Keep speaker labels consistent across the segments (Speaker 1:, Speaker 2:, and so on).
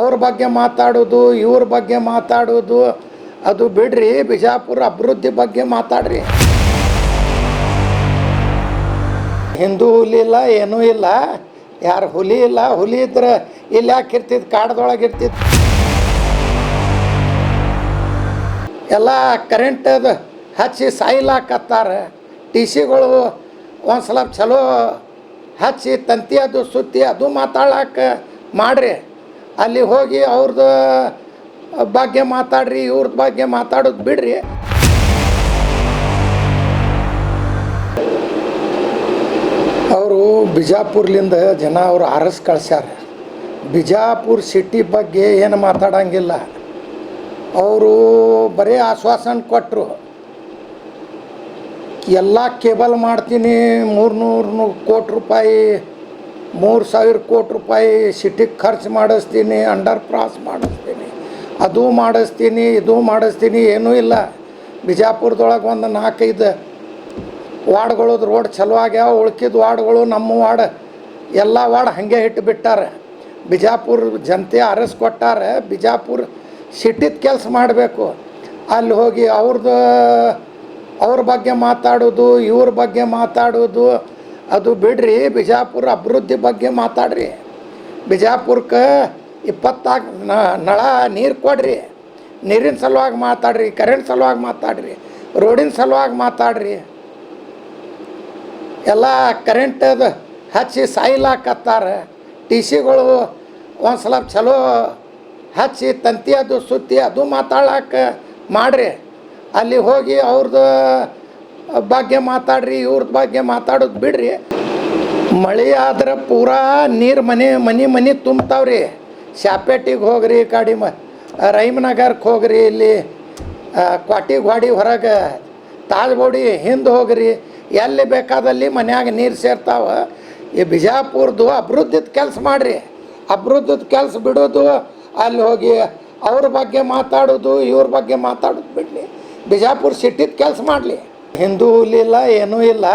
Speaker 1: ಅವ್ರ ಬಗ್ಗೆ ಮಾತಾಡೋದು ಇವ್ರ ಬಗ್ಗೆ ಮಾತಾಡೋದು ಅದು ಬಿಡ್ರಿ. ಬಿಜಾಪುರ ಅಭಿವೃದ್ಧಿ ಬಗ್ಗೆ ಮಾತಾಡ್ರಿ. ಹಿಂದೂ ಹುಲಿ ಇಲ್ಲ, ಏನೂ ಇಲ್ಲ. ಯಾರು ಹುಲಿ ಇಲ್ಲ. ಹುಲಿ ಇದ್ರೆ ಇಲ್ಲಿ ಯಾಕೆ ಇರ್ತಿದ್ದು? ಕಾಡ್ದೊಳಗೆ ಇರ್ತಿತ್ತು. ಎಲ್ಲ ಕರೆಂಟ್ ಅದು ಹಚ್ಚಿ ಸಾಯಿಲಾಕತ್ತಾರ. ಟಿ ಸಿಗಳು ಒಂದು ಸಲ ಚಲೋ ಹಚ್ಚಿ ತಂತಿ ಅದು ಸುತ್ತಿ ಅದು ಮಾತಾಡಕ್ಕೆ ಮಾಡ್ರಿ. ಅಲ್ಲಿ ಹೋಗಿ ಅವ್ರದ್ದು ಬಗ್ಗೆ ಮಾತಾಡ್ರಿ, ಇವ್ರದ್ದು ಬಗ್ಗೆ ಮಾತಾಡೋದು ಬಿಡ್ರಿ. ಅವರು ಬಿಜಾಪುರ್ಲಿಂದ ಜನ ಅವರು ಆರಿಸ್ ಕಳ್ಸ್ಯಾರ. ಬಿಜಾಪುರ ಸಿಟಿ ಬಗ್ಗೆ ಏನು ಮಾತಾಡಂಗಿಲ್ಲ. ಅವರು ಬರೀ ಆಶ್ವಾಸನೆ ಕೊಟ್ಟರು. ಎಲ್ಲ ಕೇಬಲ್ ಮಾಡ್ತೀನಿ, 300 ಕೋಟಿ ರೂಪಾಯಿ, 3000 ಕೋಟಿ ರೂಪಾಯಿ ಸಿಟಿಗೆ ಖರ್ಚು ಮಾಡಿಸ್ತೀನಿ, ಅಂಡರ್ ಪಾಸ್ ಮಾಡಿಸ್ತೀನಿ, ಅದು ಮಾಡಿಸ್ತೀನಿ, ಇದು ಮಾಡಿಸ್ತೀನಿ. ಏನೂ ಇಲ್ಲ. ಬಿಜಾಪುರದೊಳಗೆ ಒಂದು 4-5 ವಾರ್ಡ್ಗಳದ್ದು ರೋಡ್ ಚಲೋ ಆಗ್ಯಾವ. ಉಳ್ಕಿದ ವಾರ್ಡ್ಗಳು ನಮ್ಮ ವಾರ್ಡ್ ಎಲ್ಲ ವಾರ್ಡ್ ಹಾಗೆ ಇಟ್ಟು ಬಿಟ್ಟಾರೆ. ಬಿಜಾಪುರ ಜನತೆ ಅರಸ್ಕೊಟ್ಟಾರೆ. ಬಿಜಾಪುರ ಸಿಟಿದ ಕೆಲಸ ಮಾಡಬೇಕು. ಅಲ್ಲಿ ಹೋಗಿ ಅವ್ರ ಬಗ್ಗೆ ಮಾತಾಡೋದು ಇವ್ರ ಬಗ್ಗೆ ಮಾತಾಡೋದು ಅದು ಬಿಡ್ರಿ. ಬಿಜಾಪುರ ಅಭಿವೃದ್ಧಿ ಬಗ್ಗೆ ಮಾತಾಡ್ರಿ. ಬಿಜಾಪುರಕ್ಕೆ 24 ನಳ ನೀರು ಕೊಡ್ರಿ. ನೀರಿನ ಸಲುವಾಗಿ ಮಾತಾಡ್ರಿ, ಕರೆಂಟ್ ಸಲುವಾಗಿ ಮಾತಾಡ್ರಿ, ರೋಡಿನ ಸಲುವಾಗಿ ಮಾತಾಡ್ರಿ. ಎಲ್ಲ ಕರೆಂಟ್ ಅದು ಹಚ್ಚಿ ಸಾಯಿಲಾಕತ್ತಾರ. ಟಿ ಸಿಗಳು ಒಂದು ಸಲ ಚಲೋ ಹಚ್ಚಿ ತಂತಿ ಅದು ಸುತ್ತಿ ಅದು ಮಾತಾಡಕ್ಕೆ ಮಾಡ್ರಿ. ಅಲ್ಲಿ ಹೋಗಿ ಅವ್ರದ್ದು ಬಗ್ಗೆ ಮಾತಾಡ್ರಿ, ಇವ್ರದ್ದು ಬಗ್ಗೆ ಮಾತಾಡೋದು ಬಿಡ್ರಿ. ಮಳೆ ಆದ್ರೆ ಪೂರಾ ನೀರು ಮನೆ ತುಂಬ್ತಾವ್ರಿ. ಶಾಪೇಟಿಗೆ ಹೋಗ್ರಿ, ಕಾಡಿ ರೈಮನಗರ್ಗೆ ಹೋಗ್ರಿ, ಇಲ್ಲಿ ಕ್ವಾಟಿ ಹೊರಗೆ ತಾಳ್ಬೋಡಿ ಹಿಂದೆ ಹೋಗ್ರಿ. ಎಲ್ಲಿ ಬೇಕಾದಲ್ಲಿ ಮನ್ಯಾಗ ನೀರು ಸೇರ್ತಾವ. ಈ ಬಿಜಾಪುರದ್ದು ಅಭಿವೃದ್ಧಿದ ಕೆಲಸ ಮಾಡಿರಿ. ಅಭಿವೃದ್ಧಿದ ಕೆಲಸ ಬಿಡೋದು, ಅಲ್ಲಿ ಹೋಗಿ ಅವ್ರ ಬಗ್ಗೆ ಮಾತಾಡೋದು ಇವ್ರ ಬಗ್ಗೆ ಮಾತಾಡೋದು ಬಿಡಲಿ. ಬಿಜಾಪುರ ಸಿಟಿದ ಕೆಲಸ ಮಾಡಲಿ. ಹಿಂದೂ ಹುಲಿ ಇಲ್ಲ, ಏನೂ ಇಲ್ಲ.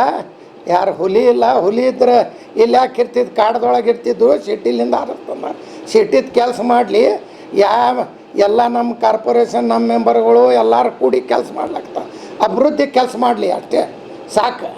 Speaker 1: ಯಾರು ಹುಲಿ ಇಲ್ಲ. ಹುಲಿ ಇದ್ರೆ ಇಲ್ಲಿ ಯಾಕೆ ಇರ್ತಿದ್ದು? ಕಾಡ್ದೊಳಗೆ ಇರ್ತಿದ್ದು. ಸಿಟಿಲಿಂದ ಆರಿಸ್ತಂದ ಸಿಟಿದ ಕೆಲಸ ಮಾಡಲಿ. ಎಲ್ಲ ನಮ್ಮ ಕಾರ್ಪೊರೇಷನ್ ನಮ್ಮ ಮೆಂಬರ್ಗಳು ಎಲ್ಲರೂ ಕೂಡಿ ಕೆಲಸ ಮಾಡ್ಲಾಗ್ತಾವೆ. ಅಭಿವೃದ್ಧಿ ಕೆಲಸ ಮಾಡಲಿ, ಅಷ್ಟೇ ಸಾಕು.